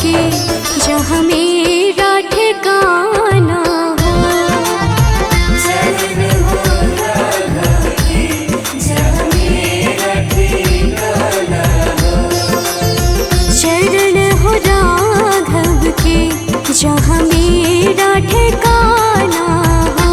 के जहाँ मेरा ठिकाना हो। शरण हो राघव के जहाँ मेरा ठिकाना हो। शरण हो राघव के जहाँ मेरा ठिकाना हो।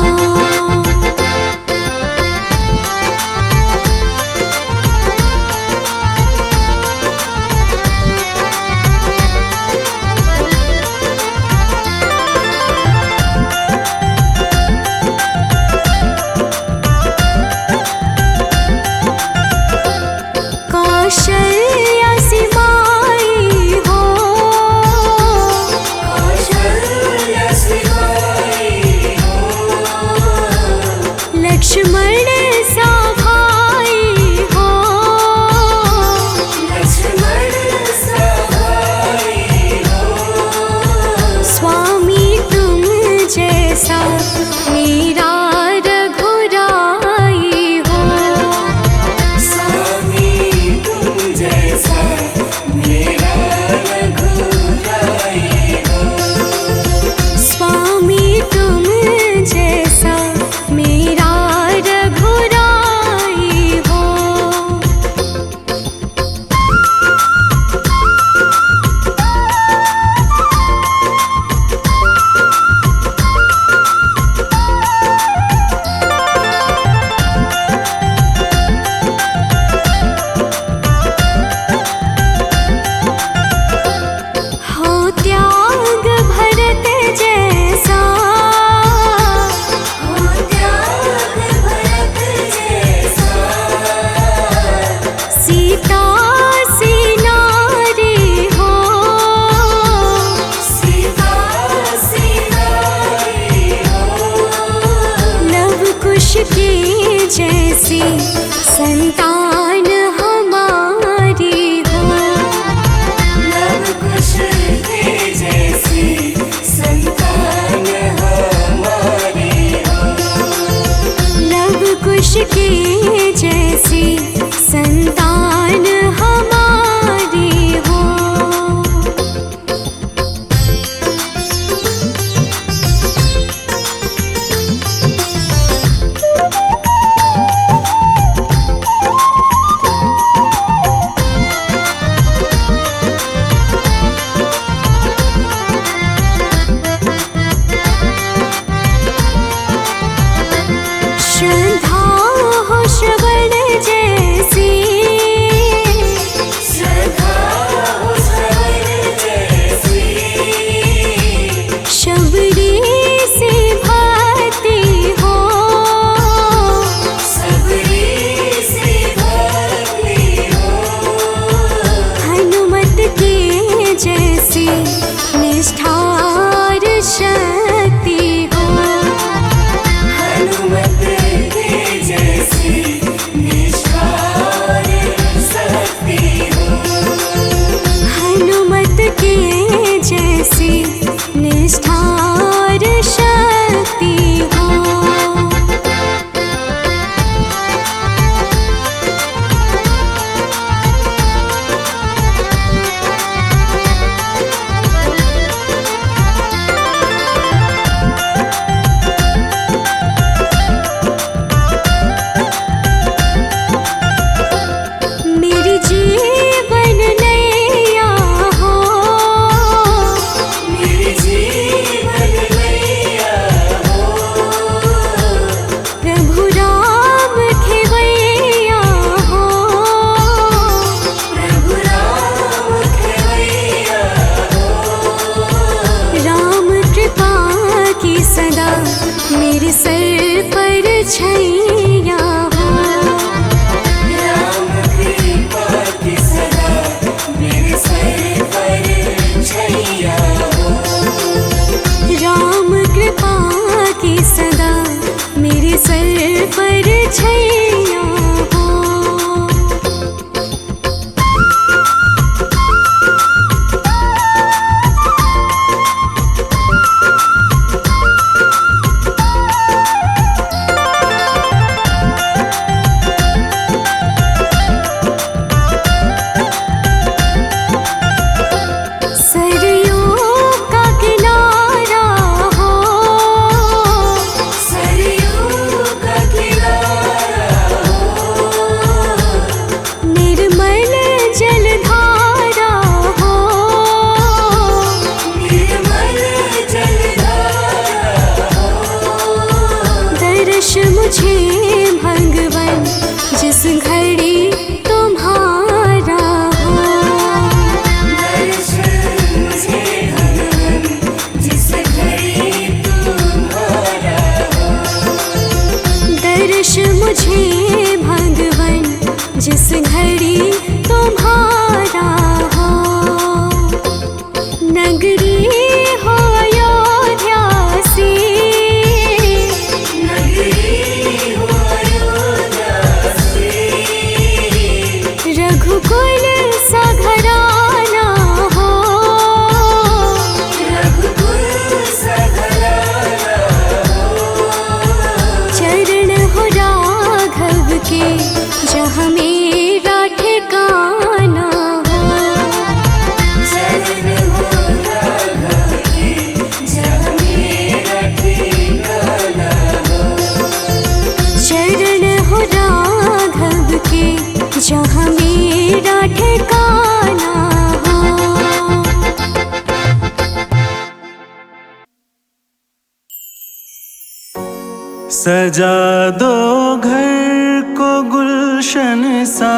सजा दो घर को गुलशन सा,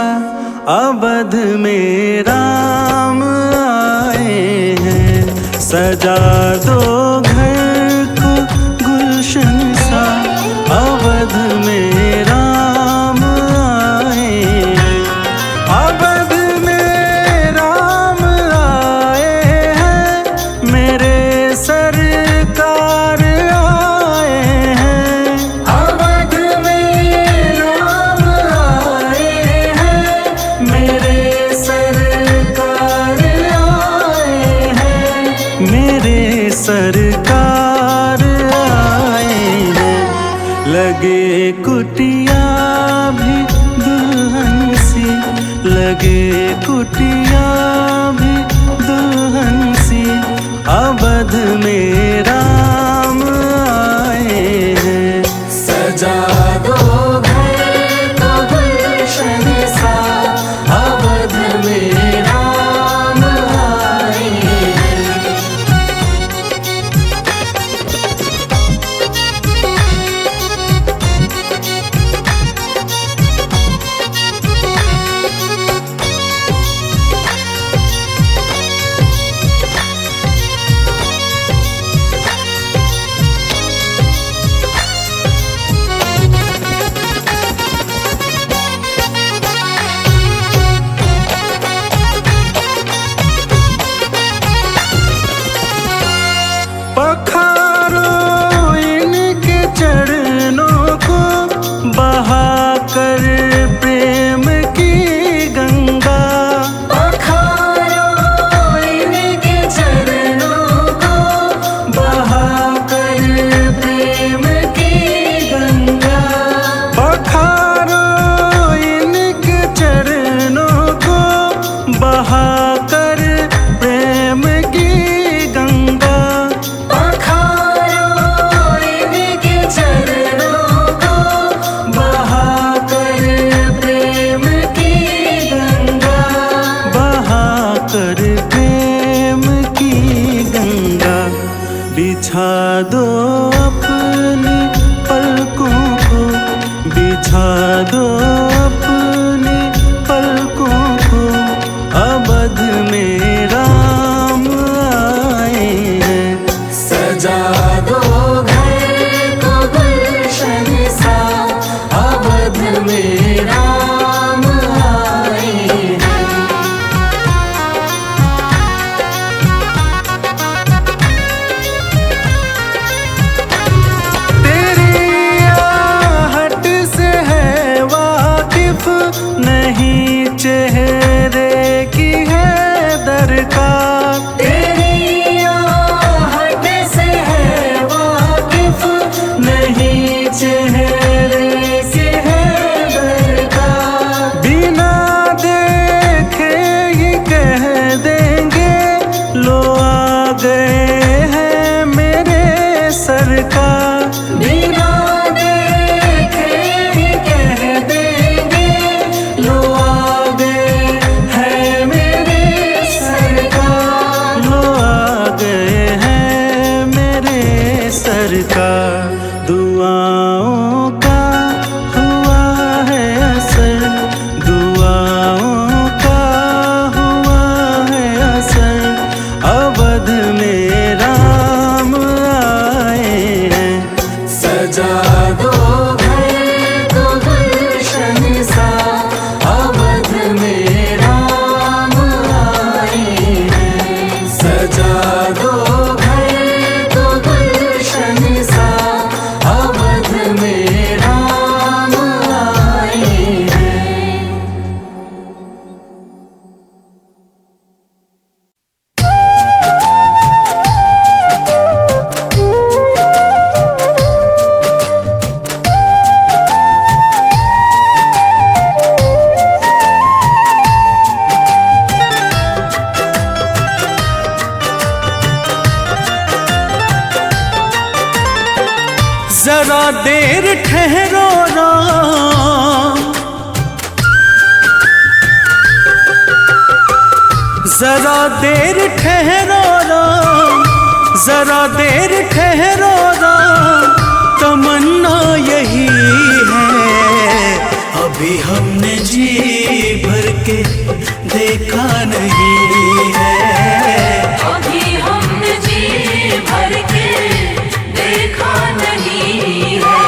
अवध में राम आए हैं। सजा दो घर को गुलशन सा, अवध में राम आए हैं। अवध में राम आए हैं, मेरे सरकार आए हैं। अवध में राम आए हैं, मेरे सरकार आए हैं। मेरे सरकार आए हैं। लगे कुटिया भी दुल्हन सी, लगे कुटिया भी दुल्हन सी, अवध में राम आए हैं। सजा दो घर को गुलशन सा, अवध में राम आए हैं। पखारो इनके चरणों को, बहाकर प्रेम की गंगा। पखारो इनके चरणों को, बहाकर प्रेम की गंगा। पखारो इनके चरणों को, बहाकर प्रेम की गंगा। बिछा दो अपनी पलकों को, बिछा दो अपनी पलकों को, अवध में राम आए हैं। सजा दो घर को गुलशन सा, अवध में राम आए हैं। नहीं चेहरे की है दरकार, तेरी आहट से है वाकिफ। नहीं चेहरे की है दरकार, बिना देखे ही कह देंगे लो आ गए हैं मेरे सरकार। बिना सरकार दुआओं का हुआ है असर, दुआओं का हुआ है असर, अवध में राम आए हैं। सजा दो घर को गुलशन सा, अवध में राम आए हैं। सजा दो जरा देर ठहरो राम, जरा देर ठहरो राम, जरा देर ठहरो राम, तमन्ना यही है। अभी हमने जी भर के देखा नहीं है, अभी हमने जी भर के देखा नहीं है।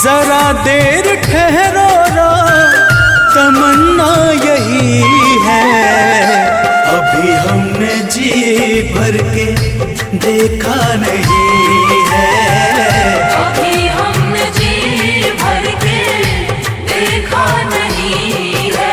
जरा देर ठहरो ना, तमन्ना यही है। अभी हमने जी भर के देखा नहीं है, अभी हमने जी भर के देखा नहीं है।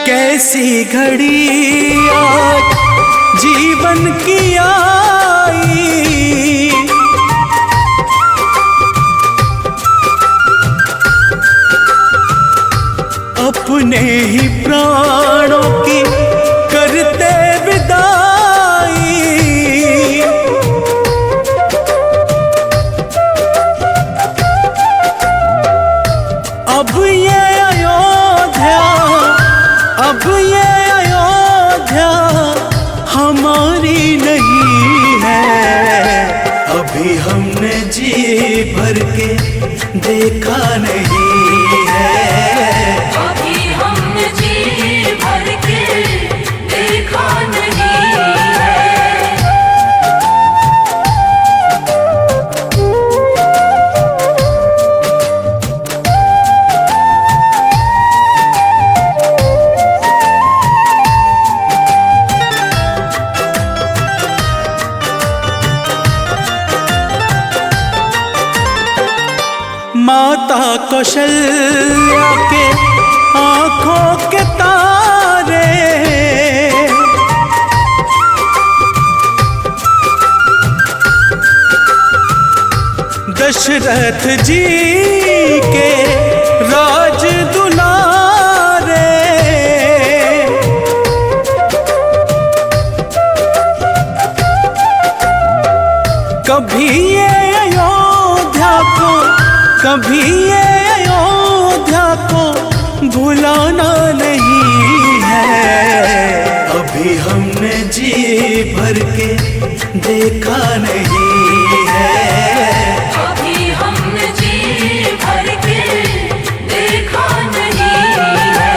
कैसी घड़ी आज जीवन की आई, अपने ही प्राणों की करते विदाई। अब ये अयोध्या, अब ये अयोध्या हमारी नहीं है। अभी हमने जी भर के देखा नहीं है, अभी हमने जी भर के देखा नहीं है। माता कौशल्या के आंखों के तारे, दशरथ जी के राज दुलारे। कभी ये अयोध्या को, कभी ये अयोध्या को भुलाना नहीं है। अभी हमने जी भर के देखा नहीं है, अभी हमने जी भर के देखा नहीं है।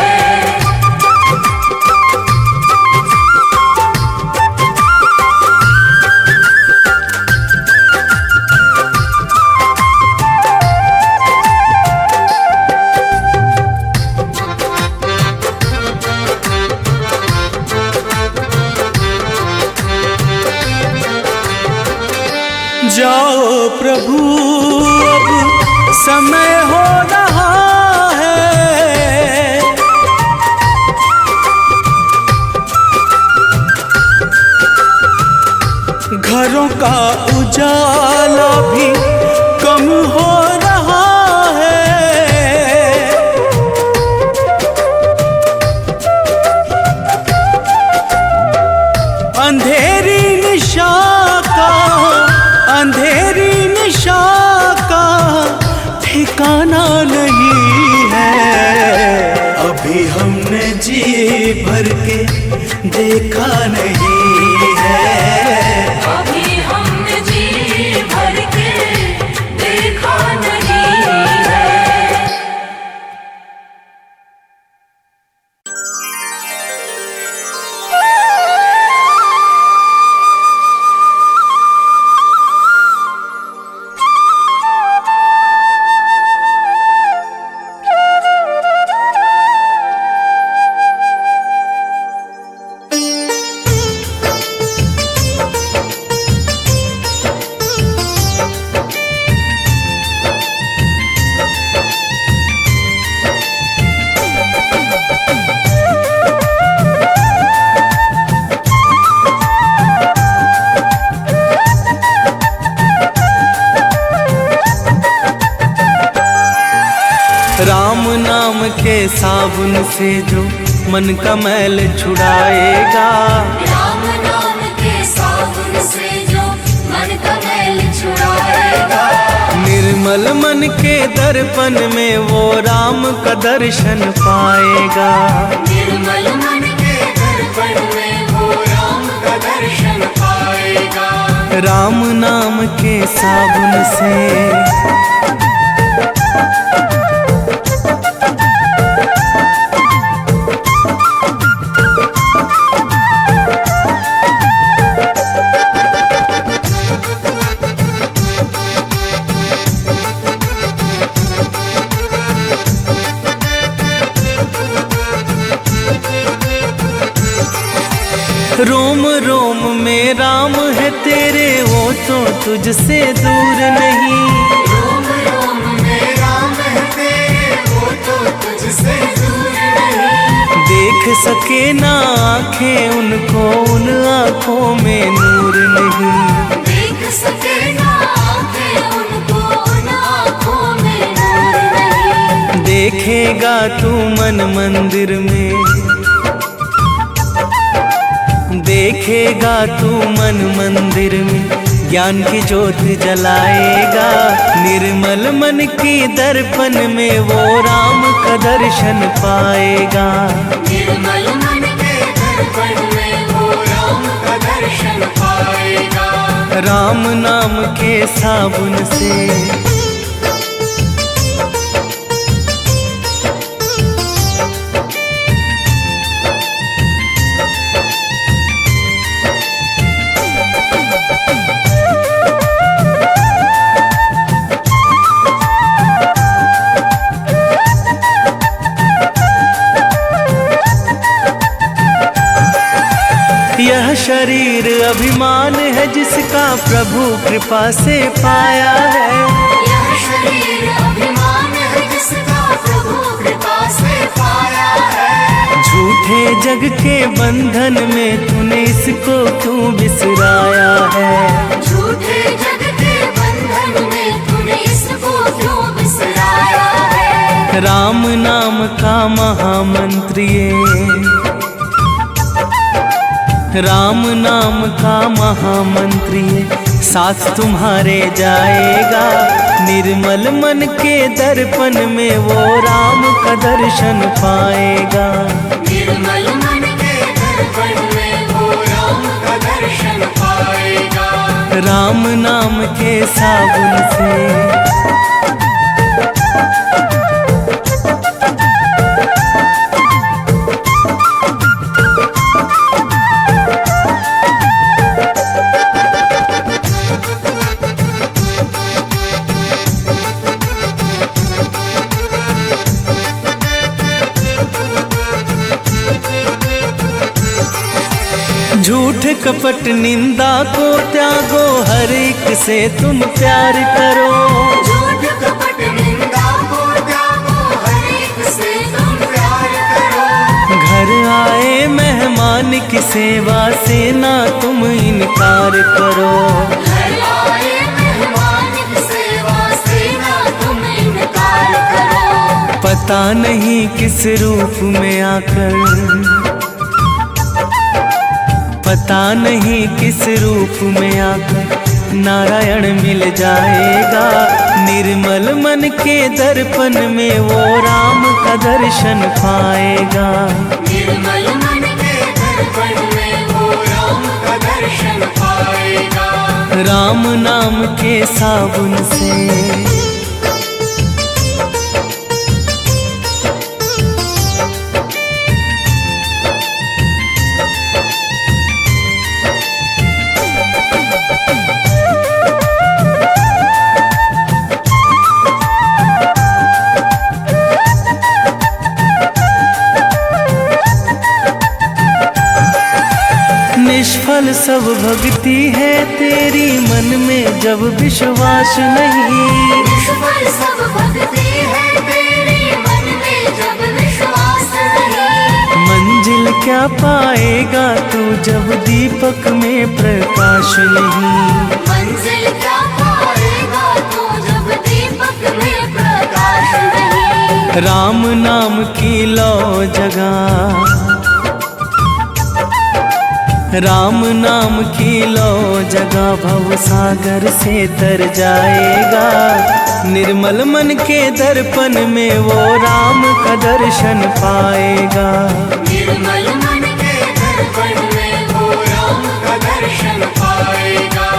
जाओ प्रभु अब समय हो रहा है, घरों का उजाला भी कम हो रहा है। अंधेरी निशा का, अंधेरी निशा का ठिकाना नहीं है। अभी हमने जी भर के देखा नहीं है, अभी हमने जी भर के देखा नहीं है। राम नाम के साबुन से जो मन का मैल छुड़ाएगा। राम नाम के साबुन से जो मन का मैल छुड़ाएगा। निर्मल मन के दर्पण में वो राम का दर्शन पाएगा। निर्मल मन के दर्पण में वो राम का दर्शन पाएगा। राम नाम के साबुन से रोम रोम में राम है तेरे, वो तो तुझसे दूर नहीं। रोम रोम में राम है तेरे, वो तो तुझसे दूर नहीं। देख सके ना आँखें उनको, उन आँखों में नूर नहीं। देख सके ना आँखें उनको, उन आँखों में नूर नहीं। देखेगा तू मन मंदिर में, देखेगा तू मन मंदिर में, ज्ञान की ज्योत जलाएगा। निर्मल मन की दर्पण में वो राम का दर्शन पाएगा। निर्मल मन के दर्पण में वो राम का दर्शन पाएगा। राम नाम के साबुन से यह शरीर अभिमान है जिसका प्रभु कृपा से पाया है। यह शरीर अभिमान है जिसका प्रभु कृपा से पाया है। झूठे जग के बंधन में तूने इसको क्यों बिसराया है। झूठे जग के बंधन में तूने इसको क्यों बिसराया है। राम नाम का महामंत्र ये, राम नाम का महामंत्र ये साथ तुम्हारे जाएगा। निर्मल मन के दर्पण में वो राम का दर्शन पाएगा। निर्मल मन के दर्पण में वो राम का दर्शन पाएगा। राम नाम के साबुन से झूठ कपट निंदा को त्यागो, हर एक से तुम प्यार करो। झूठ कपट निंदा को त्यागो, हर एक से तुम प्यार करो। घर आए मेहमान की सेवा से ना तुम इनकार करो। घर आए मेहमान की सेवा से ना तुम इनकार करो। पता नहीं किस रूप में आकर, पता नहीं किस रूप में आकर नारायण मिल जाएगा। निर्मल मन के दर्पण में वो राम का दर्शन पाएगा। निर्मल मन के दर्पण में वो राम का दर्शन पाएगा। राम नाम के साबुन से निष्फल सब भक्ति है तेरी, मन में जब विश्वास नहीं। निष्फल सब भक्ति है तेरी, मन में जब विश्वास नहीं। मंजिल क्या पाएगा तू जब दीपक में प्रकाश नहीं। मंजिल क्या पाएगा तू जब दीपक में प्रकाश नहीं। राम नाम की लो जगा, राम नाम की लो जगा, भव सागर से तर जाएगा। निर्मल मन के दर्पण में वो राम का दर्शन पाएगा। निर्मल मन के दर्पण में वो राम का दर्शन पाएगा।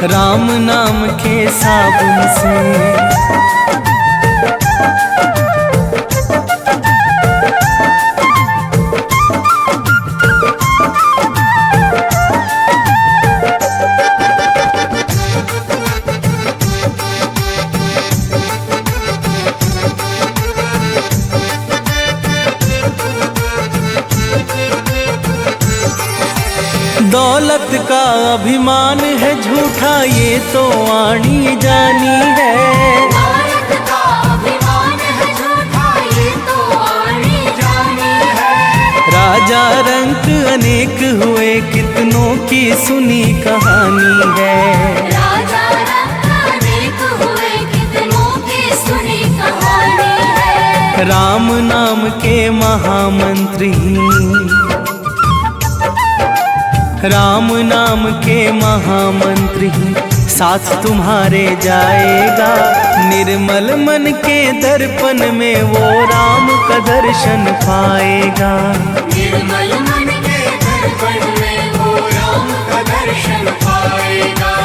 राम नाम के साबुन से दौलत का अभिमान है झूठा, ये तो आनी जानी है। दौलत का अभिमान है झूठा, ये तो आनी जानी है। राजा रंक अनेक हुए, कितनों की सुनी कहानी है। राजा रंक अनेक हुए, कितनों की सुनी कहानी है। राम नाम के महामंत्री, राम नाम के महामंत्री साथ तुम्हारे जाएगा। निर्मल मन के दर्पण में वो राम का दर्शन पाएगा। निर्मल मन के दर्पण में वो राम का दर्शन पाएगा।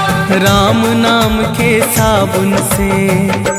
राम नाम के साबुन से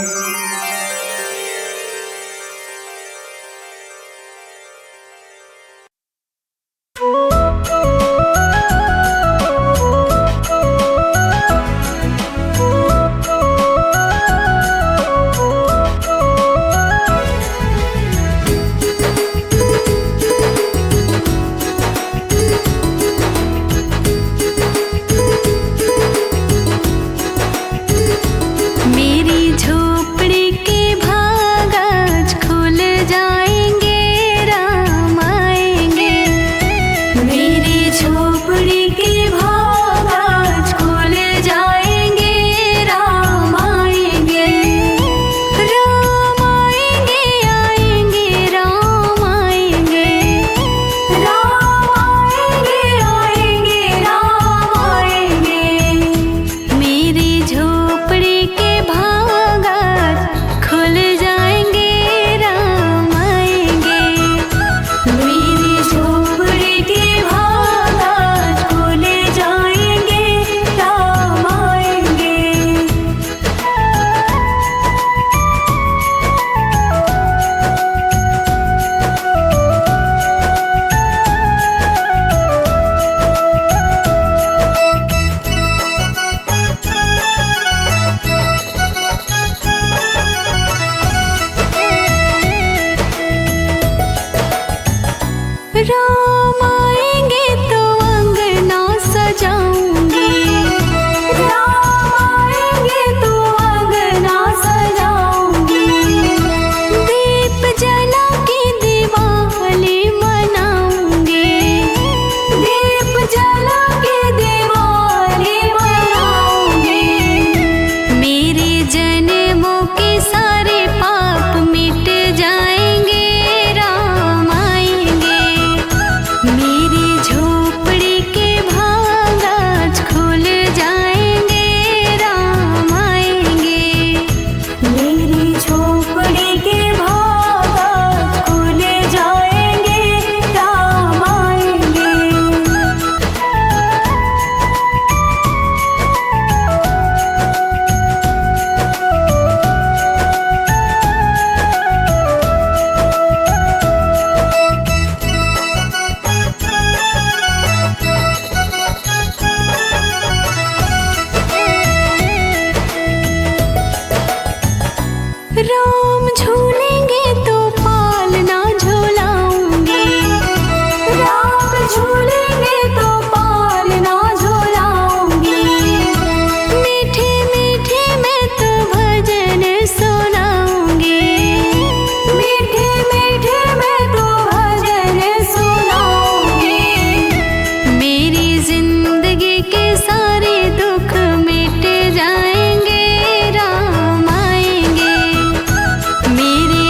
मेरे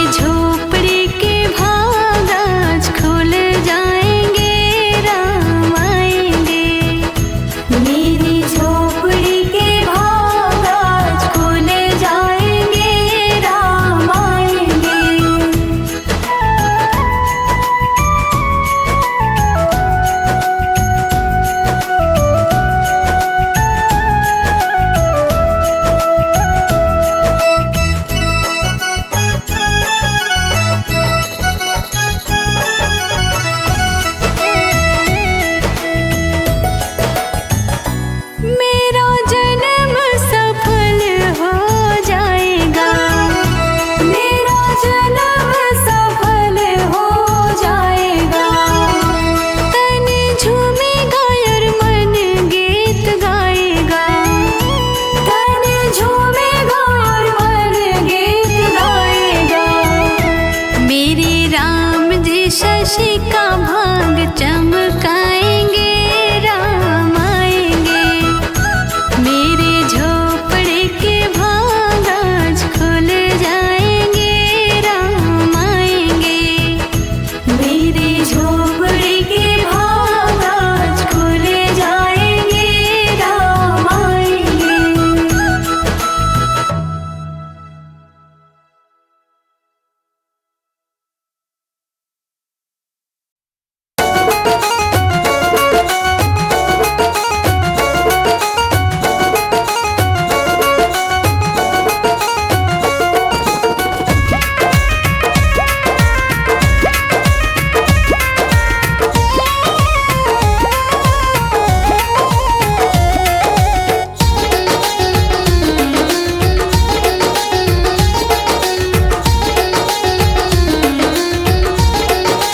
खुशी का भाग चमकाएंगे, राम आएंगे। मेरे झोपड़े के भाग आज खुल जाएंगे, राम आएंगे। मेरे झोपड़े के भाग आज खुल जाएंगे, राम आएंगे।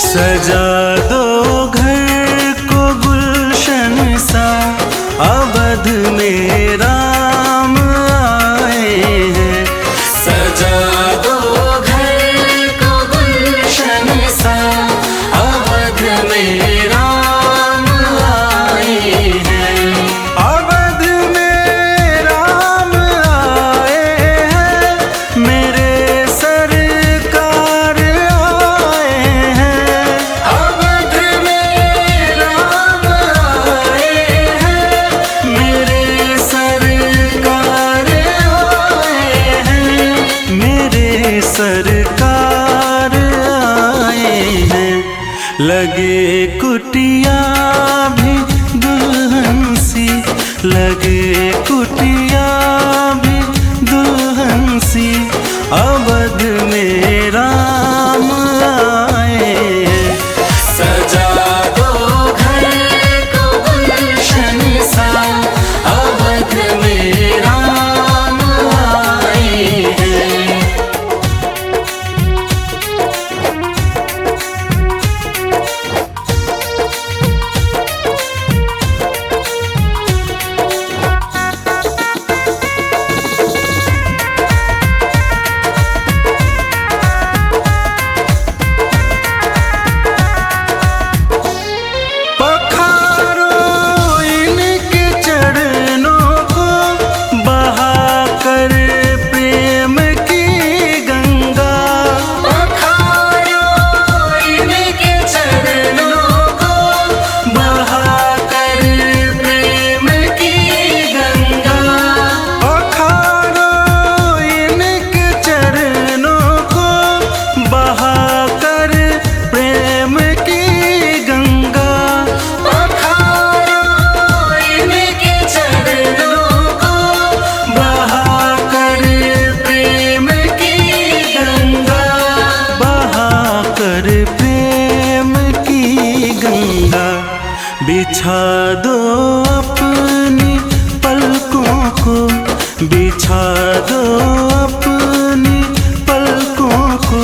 सजा दो घर को गुलशन सा, अवध में राम आए हैं। सजा दो घर को गुलशन सा, अवध में राम आए हैं। अवध में राम आए हैं, मेरे सरकार आए हैं। अवध में राम आए हैं, मेरे सरकार आए हैं। मेरे सरकार आए हैं। लगे कुटिया भी दुल्हन सी, लगे कुटिया भी दुल्हन सी, अवध में राम आए हैं। सजा दो घर को गुलशन सा, अवध में राम आए हैं। पखारो इनके चरणों को, बहाकर प्रेम की गंगा। पखारो इनके चरणों को, बहाकर प्रेम की गंगा। पखारो इनके चरणों को, बहाकर प्रेम की गंगा। पखारो इनके चरणों को, बहाकर प्रेम की गंगा। बहाकर प्रेम की गंगा। बिछा दो अपनी पलकों को, बिछा दो अपनी पलकों को,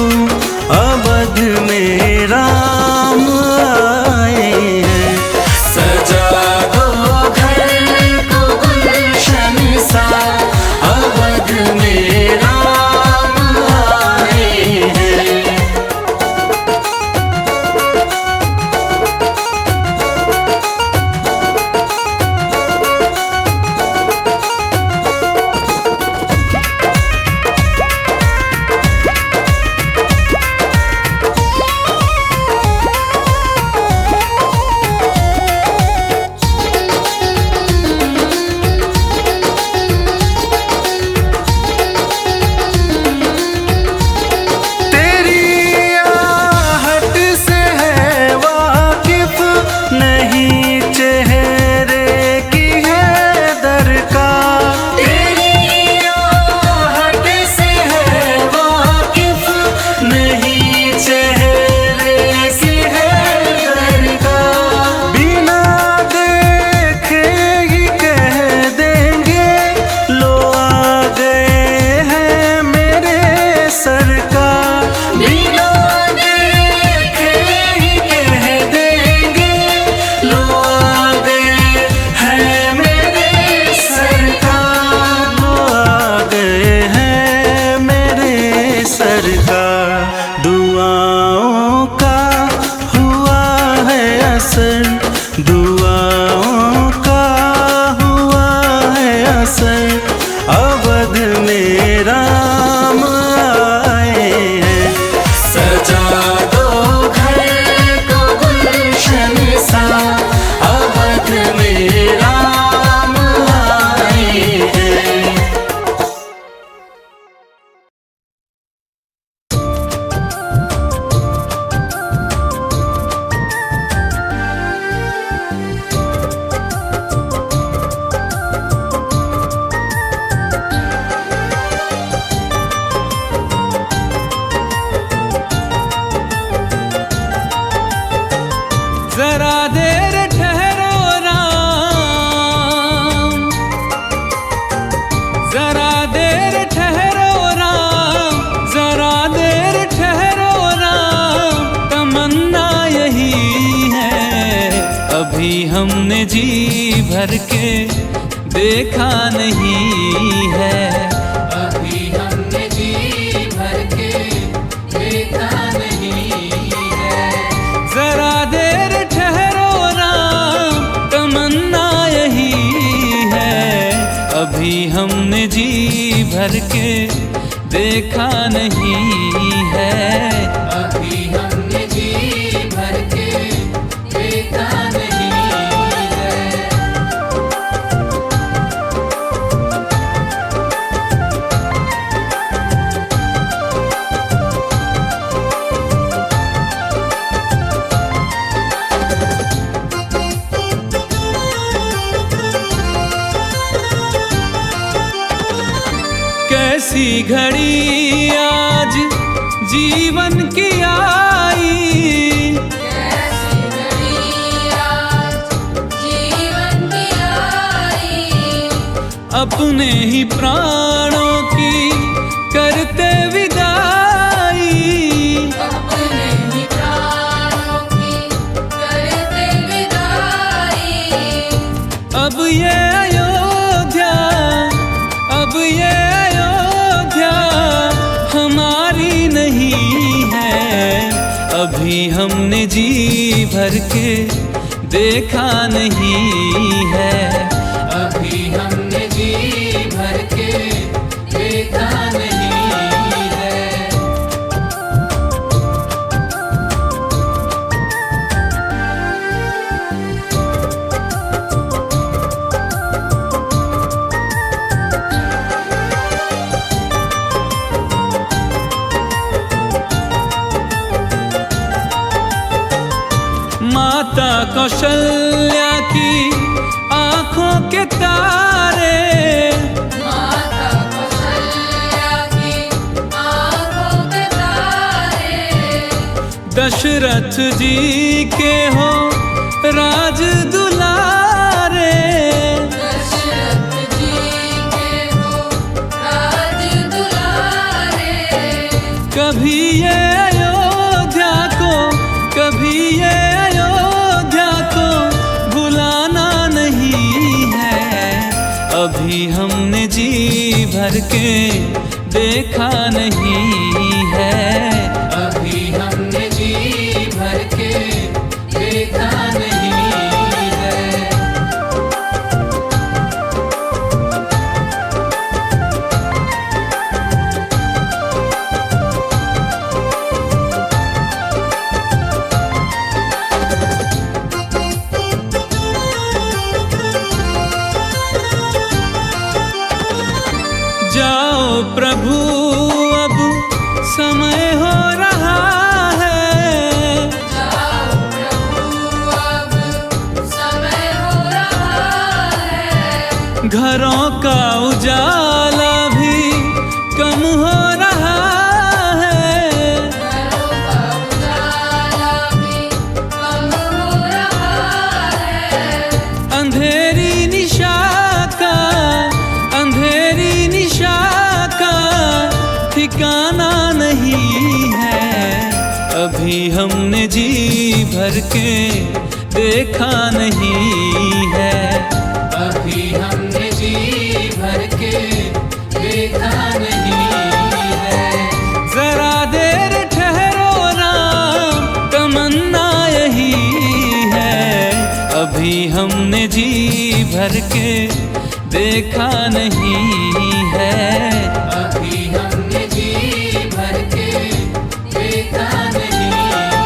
अवध में राम आए हैं। सजा दो घर को गुलशन सा, अवध में राम आए हैं। हमने जी भर के देखा नहीं है। अभी हमने जी भर के देखा नहीं है। जरा देर ठहरो राम, तमन्ना यही है। अभी हमने जी भर के देखा नहीं है। अभी हमने जी भर के देखा नहीं है। कैसी घड़ी आज जीवन की आई, कैसी घड़ी आज जीवन की आई। अपने ही प्राणों की करते विदाई। अपने ही प्राणों की करते विदाई। अब ये अयोध्या, अब ये अयोध्या हमारी नहीं है। अभी हमने जी भर के देखा नहीं है। अभी हमने जी भर के देखा नहीं है। माता कौशल्या की आंखों के तारे, माता कौशल्या की आंखों के तारे। दशरथ जी के हो राज दुलारे। दशरथ जी के हो राज दुलारे। कभी ये अयोध्या को, कभी ये अयोध्या को भुलाना नहीं है। अभी हमने जी भर के देखा नहीं है। अभी हमने जी भर के देखा नहीं है। जाओ प्रभु अब समय हो रहा है। जाओ प्रभु अब समय हो रहा है। घरों का उजाला भी कम हो रहा है। घरों का उजाला भी कम हो रहा है। अंधेरी निशा का, अंधेरी निशा का ठिकाना नहीं है। अभी हमने जी भर के देखा नहीं है। अभी हमने जी भर के देखा नहीं है। जरा देर ठहरो राम, तमन्ना यही है। अभी हमने जी भर के देखा नहीं है। अभी हमने जी भर के देखा नहीं है।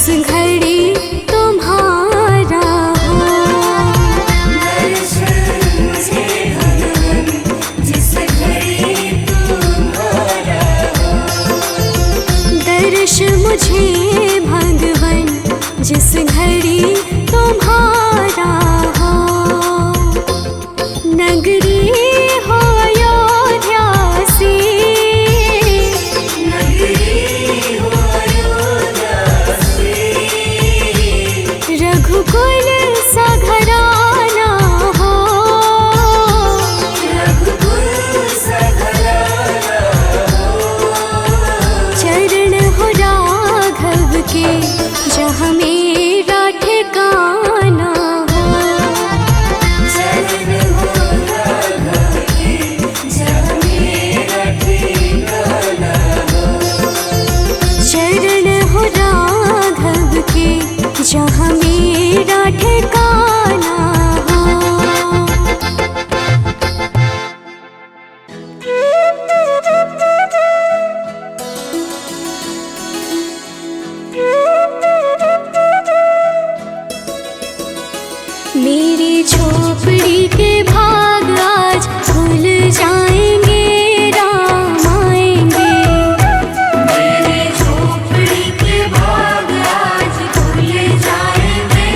जिस घड़ी तुम्हारा हो। दर्श मुझे भगवन जिस घड़ी तुम्हारा हो। नगरी हो अयोध्या सी, रघुकुल सा घराना हो। चरण हो राघव के जहाँ मेरा ठिकाना हो। चरण हो राघव के जहाँ मेरा ठिकाना हो। मेरी झोपड़ी के भाग आज खुल जाएंगे, राम आएंगे। मेरी झोपड़ी के भाग आज खुल जाएंगे,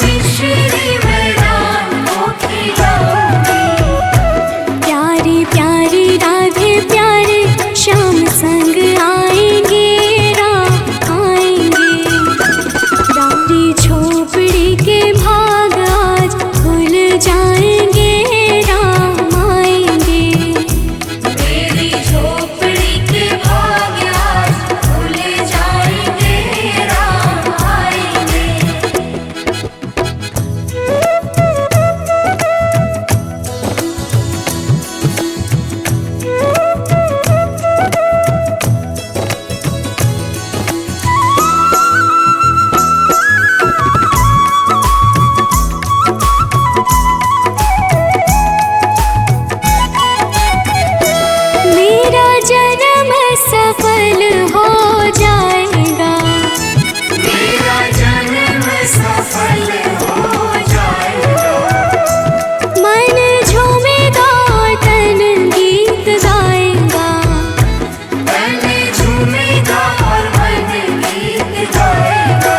मिश्री में डाल को खिलाऊंगी। प्यारी प्यारी राधे प्यारे श्याम संग आएंगे राम आएंगे। रानी झोपड़ी के भाग आज खुल जाएंगे राम आएंगे। मेरी झोपड़ी के भाग आज खुल जाएंगे राम आएंगे। मेरा जन्म सफल हो जाएगा। मेरा जन्म सफल हो जाएगा। मन झूमेगा तन गीत गाएगा। तन झूमेगा और मन गीत गाएगा।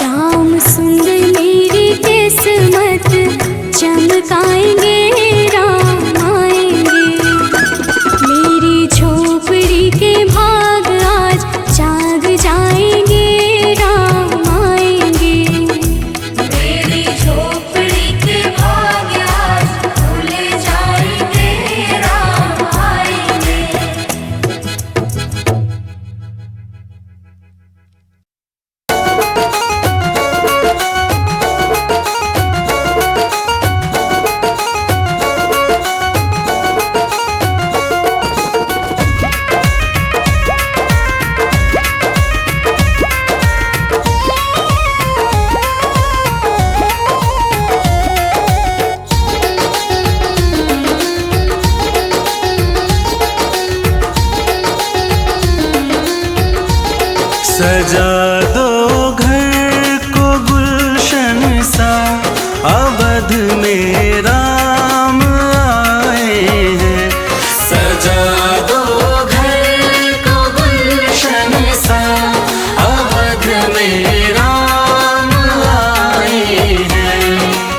राम सुंदर मेरी किस्मत चमकाएंगे राम आएंगे। मेरी झोपड़ी के भाग आज जाग जाएंगे राम आएंगे। मेरी झोपड़ी के भाग आज खुल जाएंगे राम आएंगे। सजा दो घर को गुलशन सा, अवध में राम आए हैं। सजा दो घर को गुलशन सा, अवध में राम आए हैं।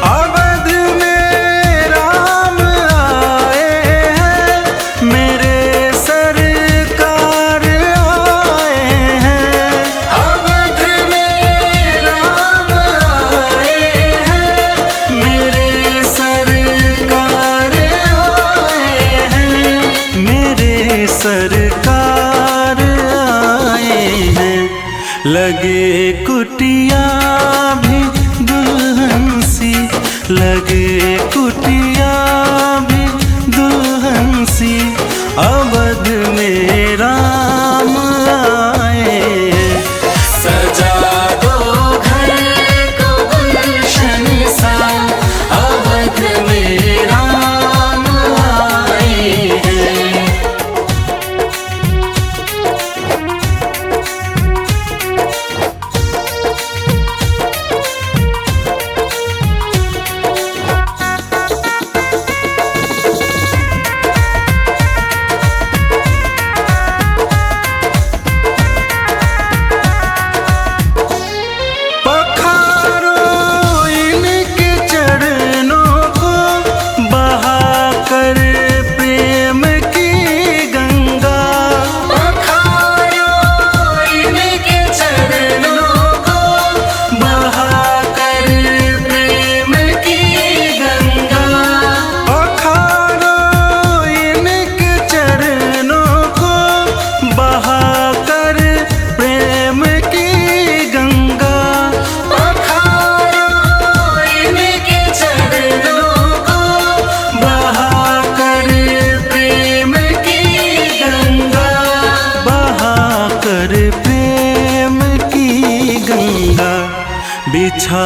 अवध में राम आए हैं, मेरे सरकार आए हैं। अवध में राम आए हैं, मेरे सरकार आए हैं। मेरे सरकार आए हैं। लगे कुटिया भी दुल्हन सी, लगे कुटिया भी दुल्हन सी, अवध में राम आए हैं। सजा दो घर को गुलशन सा, अवध में राम आए हैं। बिछा